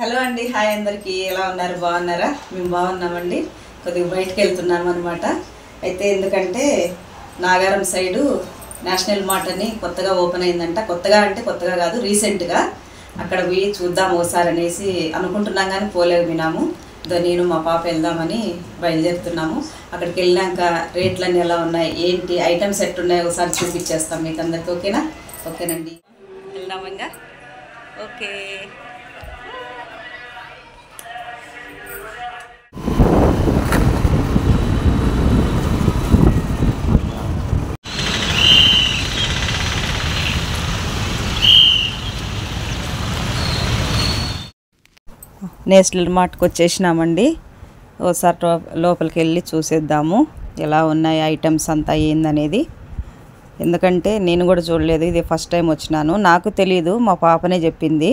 Hello అండి, hi అందరికీ. ఎలా ఉన్నారు? బాగున్నారా? మేము బాగున్నామండి. కొద్దిగా బయటకు వెళ్తున్నాము అనమాట. అయితే ఎందుకంటే నాగారం సైడు నేషనల్ మార్ట్ అని కొత్తగా ఓపెన్ అయిందంట. కొత్తగా అంటే కొత్తగా కాదు, రీసెంట్గా. అక్కడ పోయి చూద్దాం ఒకసారి అనేసి అనుకుంటున్నాం, కానీ పోలేకపోయినాము. నేను మా పాప వెళ్దామని బయలుదేరుతున్నాము. అక్కడికి వెళ్ళాక రేట్లన్నీ ఎలా ఉన్నాయి, ఏంటి ఐటమ్స్ ఎట్టున్నాయి ఒకసారి చూపించేస్తాం మీకు అందరికీ. ఓకేనా? ఓకేనండి, వెళ్దాము ఇంకా. ఓకే. నేషనల్ మార్ట్కి వచ్చేసినామండి. ఒకసారి లోపలికి వెళ్ళి చూసేద్దాము ఎలా ఉన్నాయి ఐటమ్స్ అంతా ఏందనేది. ఎందుకంటే నేను కూడా చూడలేదు, ఇది ఫస్ట్ టైం వచ్చినాను. నాకు తెలీదు, మా పాపనే చెప్పింది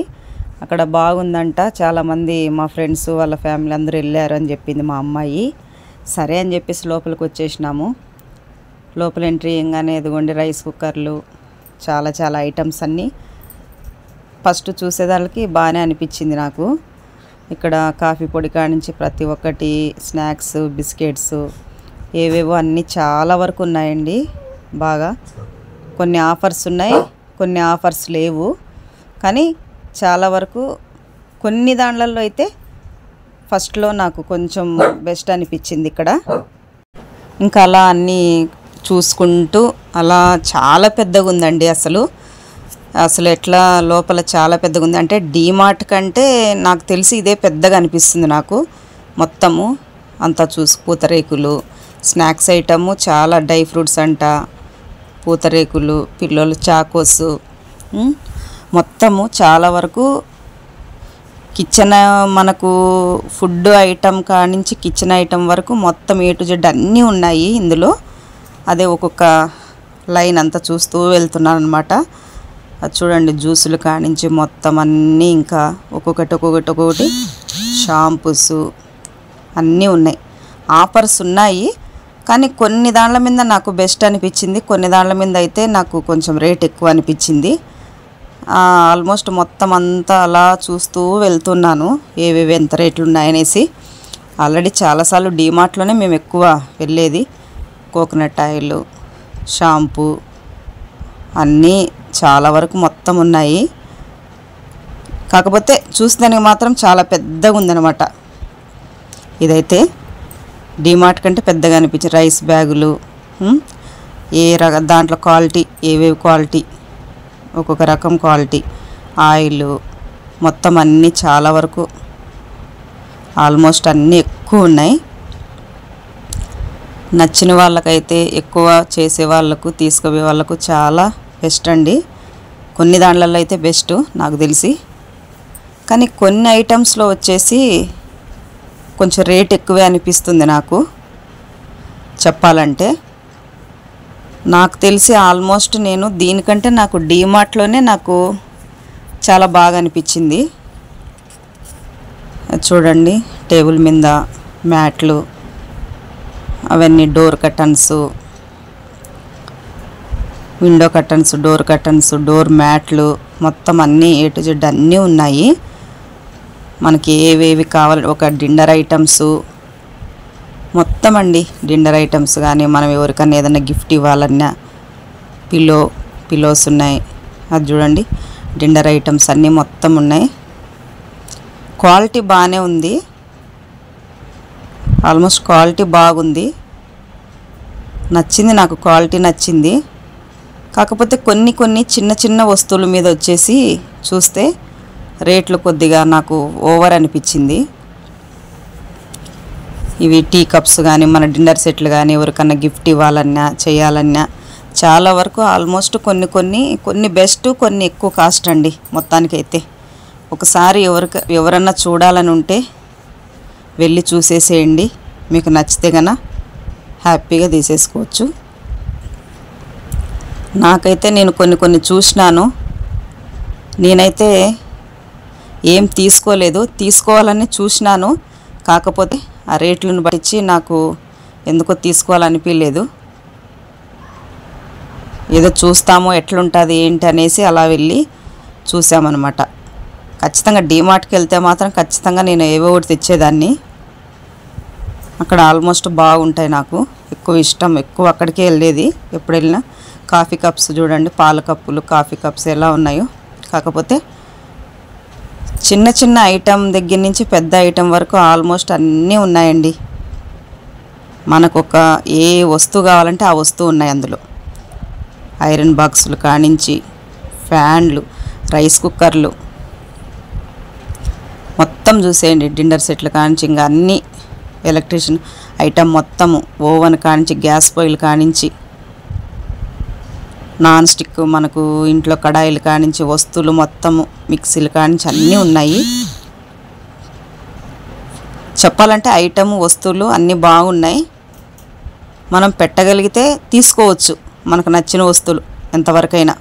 అక్కడ బాగుందంట. చాలామంది మా ఫ్రెండ్స్ వాళ్ళ ఫ్యామిలీ అందరూ వెళ్ళారు అని చెప్పింది మా అమ్మాయి. సరే అని చెప్పేసి లోపలికి వచ్చేసినాము. లోపల ఎంట్రీ చేయగానే ఎదుగోండి రైస్ కుక్కర్లు, చాలా ఐటమ్స్ అన్నీ ఫస్ట్ చూసేదానికి బాగానే అనిపించింది నాకు. ఇక్కడ కాఫీ పొడి కానించి ప్రతి ఒక్కటి, స్నాక్స్, బిస్కెట్స్, ఏవేవో అన్నీ చాలా వరకు ఉన్నాయండి. బాగా కొన్ని ఆఫర్స్ ఉన్నాయి, కొన్ని ఆఫర్స్ లేవు. కానీ చాలా వరకు కొన్ని దాంట్లలో అయితే ఫస్ట్లో నాకు కొంచెం బెస్ట్ అనిపించింది ఇక్కడ. ఇంకా అలా అన్నీ చూసుకుంటూ అలా చాలా పెద్దగా ఉందండి. అసలు ఎట్లా లోపల చాలా పెద్దగా ఉంది అంటే డీమార్ట్ కంటే నాకు తెలిసి ఇదే పెద్దగా అనిపిస్తుంది నాకు. మొత్తము అంతా చూసి పూతరేకులు, స్నాక్స్ ఐటము, చాలా డ్రై ఫ్రూట్స్ అంట, పూతరేకులు, పిల్లలు చాకోస్, మొత్తము చాలా వరకు కిచెన్, మనకు ఫుడ్ ఐటమ్ కానించి కిచెన్ ఐటమ్ వరకు మొత్తం A to Z అన్నీ ఉన్నాయి ఇందులో. అదే ఒక్కొక్క లైన్ అంతా చూస్తూ వెళ్తున్నాను అనమాట. అది చూడండి, జ్యూసులు కానించి మొత్తం అన్నీ, ఇంకా ఒక్కొక్కటి షాంపూస్ అన్నీ ఉన్నాయి. ఆఫర్స్ ఉన్నాయి, కానీ కొన్ని దాంట్ల మీద నాకు బెస్ట్ అనిపించింది, కొన్ని దాంట్ల మీద అయితే నాకు కొంచెం రేట్ ఎక్కువ అనిపించింది. ఆల్మోస్ట్ మొత్తం అంతా అలా చూస్తూ వెళ్తున్నాను ఏవేవి ఎంత రేట్లు ఉన్నాయనేసి. ఆల్రెడీ చాలాసార్లు డీమార్ట్లోనే మేము ఎక్కువ వెళ్ళేది. కోకోనట్ ఆయిల్, షాంపూ అన్నీ చాలా వరకు మొత్తం ఉన్నాయి. కాకపోతే చూసేదానికి మాత్రం చాలా పెద్దగా ఉందన్నమాట. ఇదైతే డీమార్ట్ కంటే పెద్దగా అనిపించింది. రైస్ బ్యాగులు, దాంట్లో క్వాలిటీ, ఏవేవి క్వాలిటీ, ఒక్కొక్క రకం క్వాలిటీ, ఆయిల్ మొత్తం అన్నీ చాలా వరకు ఆల్మోస్ట్ అన్నీ ఎక్కువ ఉన్నాయి. నచ్చిన వాళ్ళకైతే, ఎక్కువ చేసే వాళ్ళకు, తీసుకుపోయే వాళ్ళకు చాలా బెస్ట్ అండి. కొన్ని దాంట్లలో అయితే బెస్ట్ నాకు తెలిసి. కానీ కొన్ని ఐటమ్స్లో వచ్చేసి కొంచెం రేట్ ఎక్కువే అనిపిస్తుంది నాకు చెప్పాలంటే. నాకు తెలిసి ఆల్మోస్ట్ నేను దీనికంటే నాకు డీమార్ట్లోనే నాకు చాలా బాగా అనిపించింది. చూడండి, టేబుల్ మీద మ్యాట్లు, అవన్నీ door curtains, window curtains, door curtains, door మ్యాట్లు, మొత్తం అన్నీ A to Z అన్నీ ఉన్నాయి. మనకి ఏవేవి కావాలి, ఒక డిన్నర్ ఐటమ్స్ మొత్తం అండి. డిన్నర్ ఐటమ్స్ కానీ మనం ఎవరికన్నా ఏదైనా గిఫ్ట్ ఇవ్వాలన్నా, పిల్లోస్ ఉన్నాయి. అది చూడండి, డిన్నర్ ఐటమ్స్ అన్నీ మొత్తం ఉన్నాయి. క్వాలిటీ బాగానే ఉంది, ఆల్మోస్ట్ క్వాలిటీ బాగుంది. నచ్చింది నాకు, క్వాలిటీ నచ్చింది. కాకపోతే కొన్ని చిన్న వస్తువుల మీద వచ్చేసి చూస్తే రేట్లు కొద్దిగా నాకు ఓవర్ అనిపించింది. ఇవి టీ కప్స్ కానీ, మన డిన్నర్ సెట్లు కానీ ఎవరికన్నా గిఫ్ట్ ఇవ్వాలన్నా, చేయాలన్నా చాలా వరకు ఆల్మోస్ట్ కొన్ని బెస్ట్, కొన్ని ఎక్కువ కాస్ట్ అండి. మొత్తానికైతే ఒకసారి ఎవరన్నా చూడాలని ఉంటే వెళ్ళి చూసేసేయండి. మీకు నచ్చితే కన్నా హ్యాపీగా తీసేసుకోవచ్చు. నాకైతే నేను కొన్ని చూసినాను. నేనైతే ఏం తీసుకోలేదు, తీసుకోవాలని చూసినాను. కాకపోతే ఆ రేట్లను బట్టి నాకు ఎందుకో తీసుకోవాలనిపించలేదు. ఏదో చూస్తామో ఎట్లుంటుంది ఏంటి అనేసి అలా వెళ్ళి చూసామన్నమాట. ఖచ్చితంగా డీమార్ట్కి వెళ్తే మాత్రం ఖచ్చితంగా నేను ఏవో ఒకటి తెచ్చేదాన్ని. అక్కడ ఆల్మోస్ట్ బాగుంటాయి, నాకు ఎక్కువ ఇష్టం, ఎక్కువ అక్కడికే వెళ్ళేది ఎప్పుడు వెళ్ళినా. కాఫీ కప్స్ చూడండి, పాల కప్పులు, కాఫీ కప్స్ ఎలా ఉన్నాయో. కాకపోతే చిన్న చిన్న ఐటెం దగ్గర నుంచి పెద్ద ఐటెం వరకు ఆల్మోస్ట్ అన్నీ ఉన్నాయండి. మనకు ఒక ఏ వస్తువు కావాలంటే ఆ వస్తువు ఉన్నాయి అందులో. ఐరన్ బాక్సులు కానించి, ఫ్యాన్లు, రైస్ కుక్కర్లు మొత్తం చూసేయండి. డిన్నర్ సెట్లు కానించి ఇంకా అన్నీ ఎలక్ట్రిషియన్ ఐటమ్ మొత్తము, ఓవెన్ కానించి, గ్యాస్ పొయ్యిలు కానించి, నాన్ స్టిక్ మనకు ఇంట్లో కడాయిలు కానించి, వస్తువులు మొత్తము, మిక్సీలు కానించి అన్నీ ఉన్నాయి. చెప్పాలంటే ఐటమ్ వస్తువులు అన్నీ బాగున్నాయి. మనం పెట్టగలిగితే తీసుకోవచ్చు మనకు నచ్చిన వస్తువులు ఎంతవరకైనా.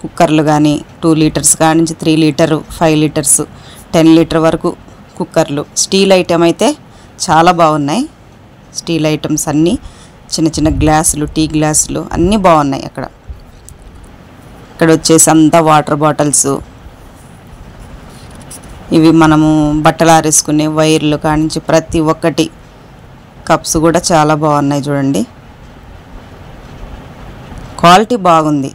కుక్కర్లు కానీ 2 లీటర్స్ కానించి 3 లీటర్, 5 లీటర్స్, 10 లీటర్ వరకు కుక్కర్లు. స్టీల్ ఐటమ్ అయితే చాలా బాగున్నాయి. స్టీల్ ఐటమ్స్ అన్నీ, చిన్న చిన్న గ్లాసులు, టీ గ్లాసులు అన్నీ బాగున్నాయి అక్కడ. ఇక్కడ వచ్చేసి అంతా వాటర్ బాటిల్స్, ఇవి మనము బట్టలు ఆరేసుకునే వైర్లు కానించి ప్రతి ఒక్కటి. కప్స్ కూడా చాలా బాగున్నాయి చూడండి. క్వాలిటీ బాగుంది.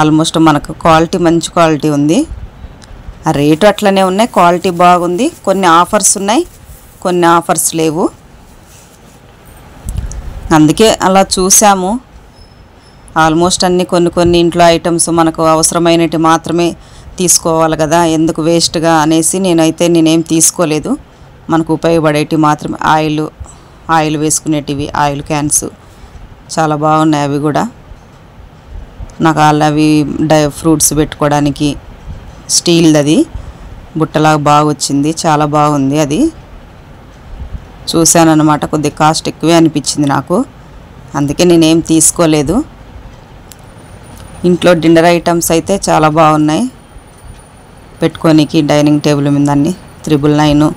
ఆల్మోస్ట్ మనకు క్వాలిటీ మంచి క్వాలిటీ ఉంది. ఆ రేటు అట్లనే ఉన్నాయి, క్వాలిటీ బాగుంది. కొన్ని ఆఫర్స్ ఉన్నాయి, కొన్ని ఆఫర్స్ లేవు. అందుకే అలా చూసాము. ఆల్మోస్ట్ అన్నీ కొన్ని ఇంట్లో ఐటమ్స్ మనకు అవసరమైనవి మాత్రమే తీసుకోవాలి కదా, ఎందుకు వేస్ట్గా అనేసి నేనేం తీసుకోలేదు. మనకు ఉపయోగపడేటివి మాత్రమే. ఆయిల్ వేసుకునేటివి, ఆయిల్ క్యాన్స్ చాలా బాగున్నాయి. అవి కూడా నాకు అవి ఫ్రూట్స్ పెట్టుకోవడానికి స్టీల్ది, అది బుట్టలాగా బాగా వచ్చింది, చాలా బాగుంది. అది చూశాను అన్నమాట. కొద్దిగా కాస్ట్ ఎక్కువే అనిపించింది నాకు, అందుకే నేనేం తీసుకోలేదు. ఇంట్లో డిన్నర్ ఐటమ్స్ అయితే చాలా బాగున్నాయి పెట్టుకోనికి. డైనింగ్ టేబుల్ మీద అన్నీ 999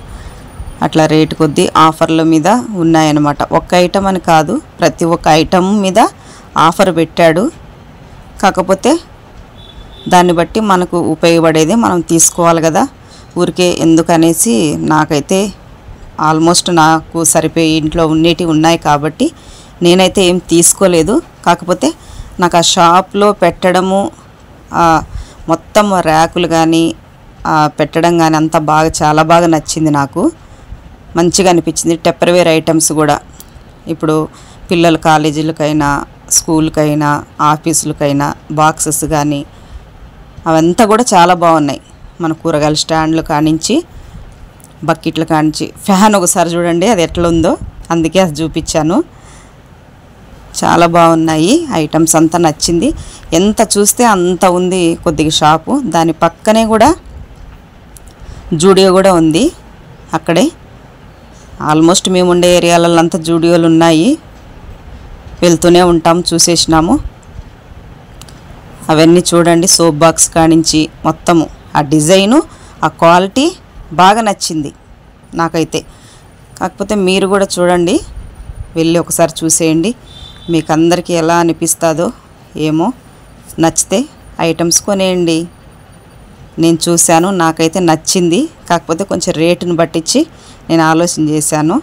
అట్లా రేటు కొద్దీ ఆఫర్ల మీద ఉన్నాయన్నమాట. ఒక్క ఐటమ్ అని కాదు, ప్రతి ఒక్క ఐటమ్ మీద ఆఫర్ పెట్టాడు. కాకపోతే దాన్ని బట్టి మనకు ఉపయోగపడేది మనం తీసుకోవాలి కదా, ఊరికే ఎందుకనేసి నాకైతే ఆల్మోస్ట్ నాకు సరిపోయి ఇంట్లో ఉండేటివి ఉన్నాయి కాబట్టి నేనైతే ఏం తీసుకోలేదు. కాకపోతే నాకు ఆ షాప్లో పెట్టడము, మొత్తం ర్యాకులు కానీ పెట్టడం కానీ అంతా చాలా బాగా నచ్చింది నాకు. మంచిగా అనిపించింది. టెప్పర్వేర్ ఐటమ్స్ కూడా ఇప్పుడు పిల్లల కాలేజీలకైనా, స్కూల్కైనా, ఆఫీసులకైనా బాక్సెస్ కానీ అవంతా కూడా చాలా బాగున్నాయి. మన కూరగాయల స్టాండ్లు కానించి, బకెట్లు కానించి, ఫ్యాన్ ఒకసారి చూడండి అది ఎట్లా ఉందో, అందుకే అది చూపించాను. చాలా బాగున్నాయి ఐటమ్స్, అంతా నచ్చింది. ఎంత చూస్తే అంత ఉంది కొద్దిగా షాపు. దాని పక్కనే కూడా జూడియో కూడా ఉంది అక్కడే. ఆల్మోస్ట్ మేము ఉండే ఏరియాలలో అంతా జూడియోలు ఉన్నాయి, వెళ్తూనే ఉంటాం, చూసేసినాము. అవన్నీ చూడండి. సోప్ బాక్స్ కానించి మొత్తము ఆ డిజైను, ఆ క్వాలిటీ బాగా నచ్చింది నాకైతే. కాకపోతే మీరు కూడా చూడండి, వెళ్ళి ఒకసారి చూసేయండి, మీకు అందరికీ ఎలా అనిపిస్తుందో ఏమో. నచ్చితే ఐటమ్స్ కొనేయండి. నేను చూశాను, నాకైతే నచ్చింది. కాకపోతే కొంచెం రేటును పట్టించి నేను ఆలోచన చేశాను,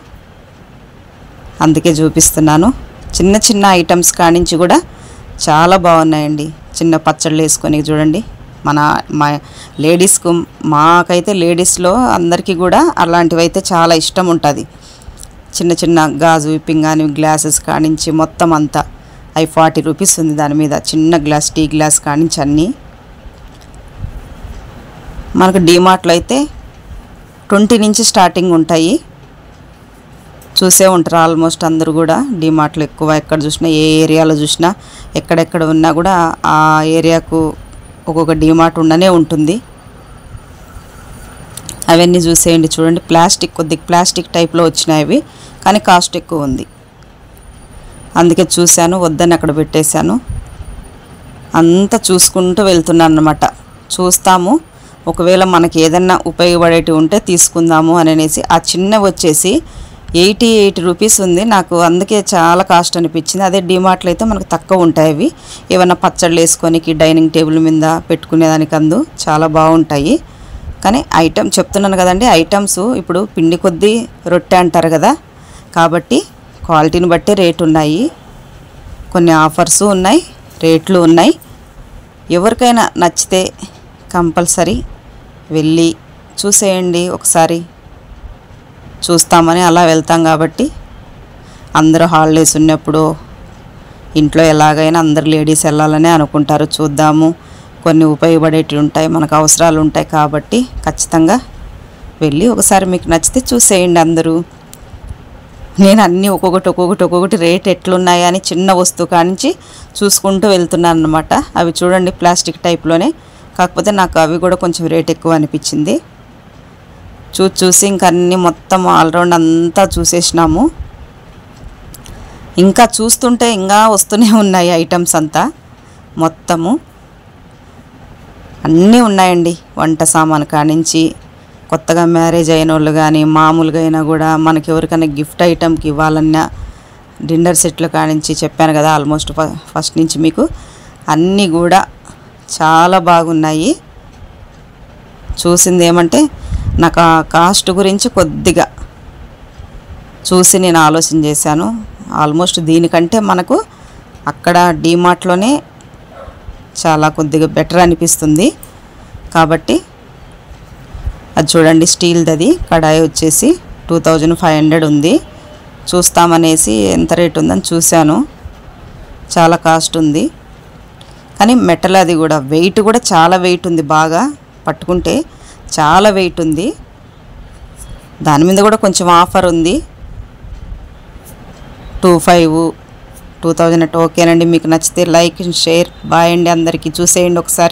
అందుకే చూపిస్తున్నాను. చిన్న చిన్న ఐటమ్స్ కానించి కూడా చాలా బాగున్నాయండి. చిన్న పచ్చళ్ళు వేసుకొని చూడండి. మా లేడీస్కు, మాకైతే లేడీస్లో అందరికీ కూడా అలాంటివి అయితే చాలా ఇష్టం ఉంటుంది. చిన్న చిన్న గాజు విప్పింగ్ కానీ, గ్లాసెస్ కానించి మొత్తం అంతా అవి 40 రూపీస్ ఉంది దాని మీద. చిన్న గ్లాస్, టీ గ్లాస్ కానించి అన్నీ. మనకు డీమార్ట్లో అయితే 20 నుంచి స్టార్టింగ్ ఉంటాయి. చూసే ఉంటారు ఆల్మోస్ట్ అందరూ కూడా. డీమార్ట్లో ఎక్కువ ఎక్కడ చూసినా, ఏ ఏరియాలో చూసినా, ఎక్కడెక్కడ ఉన్నా కూడా ఆ ఏరియాకు ఒక్కొక్క డీమార్ట్ ఉండనే ఉంటుంది. అవన్నీ చూసేయండి. చూడండి, కొద్దిగా ప్లాస్టిక్ టైప్లో వచ్చినాయి అవి, కానీ కాస్ట్ ఎక్కువ ఉంది. అందుకే చూశాను, వద్దని అక్కడ పెట్టేశాను. అంతా చూసుకుంటూ వెళ్తున్నాను అన్నమాట. చూస్తాము, ఒకవేళ మనకి ఏదన్నా ఉపయోగపడేటివి ఉంటే తీసుకుందాము అని అనేసి. ఆ చిన్నవి వచ్చేసి 88 రూపీస్ ఉంది. నాకు అందుకే చాలా కాస్ట్ అనిపించింది. అదే డిమార్ట్లో అయితే మనకు తక్కువ ఉంటాయి. అవి ఏమన్నా పచ్చళ్ళు వేసుకొనికి డైనింగ్ టేబుల్ మీద పెట్టుకునేదానికి అందు చాలా బాగుంటాయి. కానీ ఐటమ్ చెప్తున్నాను కదండి, ఐటమ్స్ ఇప్పుడు పిండి కొద్దీ రొట్టె అంటారు కదా, కాబట్టి క్వాలిటీని బట్టి రేటు ఉన్నాయి. కొన్ని ఆఫర్స్ ఉన్నాయి, రేట్లు ఉన్నాయి. ఎవరికైనా నచ్చితే కంపల్సరీ వెళ్ళి చూసేయండి. ఒకసారి చూస్తామని అలా వెళ్తాం కాబట్టి అందరూ హాలిడేస్ ఉన్నప్పుడు ఇంట్లో ఎలాగైనా అందరు లేడీస్ వెళ్ళాలని అనుకుంటారు. చూద్దాము, కొన్ని ఉపయోగపడేటివి ఉంటాయి, మనకు అవసరాలు ఉంటాయి కాబట్టి ఖచ్చితంగా వెళ్ళి ఒకసారి మీకు నచ్చితే చూసేయండి అందరూ. నేను అన్నీ ఒక్కొక్కటి రేట్ ఎట్లున్నాయని చిన్న వస్తువు కానించి చూసుకుంటూ వెళ్తున్నాను అనమాట. అవి చూడండి ప్లాస్టిక్ టైప్లోనే, కాకపోతే నాకు అవి కూడా కొంచెం రేట్ ఎక్కువ అనిపించింది. చూసి ఇంక అన్నీ మొత్తం ఆల్రౌండ్ అంతా చూసేసినాము. ఇంకా చూస్తుంటే ఇంకా వస్తూనే ఉన్నాయి ఐటమ్స్ అంతా. మొత్తము అన్నీ ఉన్నాయండి. వంట సామాను కానించి కొత్తగా మ్యారేజ్ అయిన వాళ్ళు కానీ మామూలుగా అయినా కూడా మనకి ఎవరికైనా గిఫ్ట్ ఐటమ్కి ఇవ్వాలన్నా డిన్నర్ సెట్లు కానించి చెప్పాను కదా, ఆల్మోస్ట్ ఫస్ట్ నుంచి మీకు అన్నీ కూడా చాలా బాగున్నాయి. చూసింది ఏమంటే నాకు ఆ కాస్ట్ గురించి కొద్దిగా చూసి నేను ఆలోచన చేశాను. ఆల్మోస్ట్ దీనికంటే మనకు అక్కడ డిమార్ట్లోనే చాలా కొద్దిగా బెటర్ అనిపిస్తుంది. కాబట్టి అది చూడండి, స్టీల్ది అది కడాయి వచ్చేసి 2500 ఉంది. చూస్తామనేసి ఎంత రేట్ ఉందని చూశాను, చాలా కాస్ట్ ఉంది. కానీ మెటల్ అది కూడా వెయిట్ కూడా చాలా వెయిట్ ఉంది, బాగా పట్టుకుంటే చాలా వెయిట్ ఉంది. దాని మీద కూడా కొంచెం ఆఫర్ ఉంది, 2000 ఓకేనండి. మీకు నచ్చితే లైక్ షేర్ బాయ్ అండి. అందరికీ చూసేయండి ఒకసారి.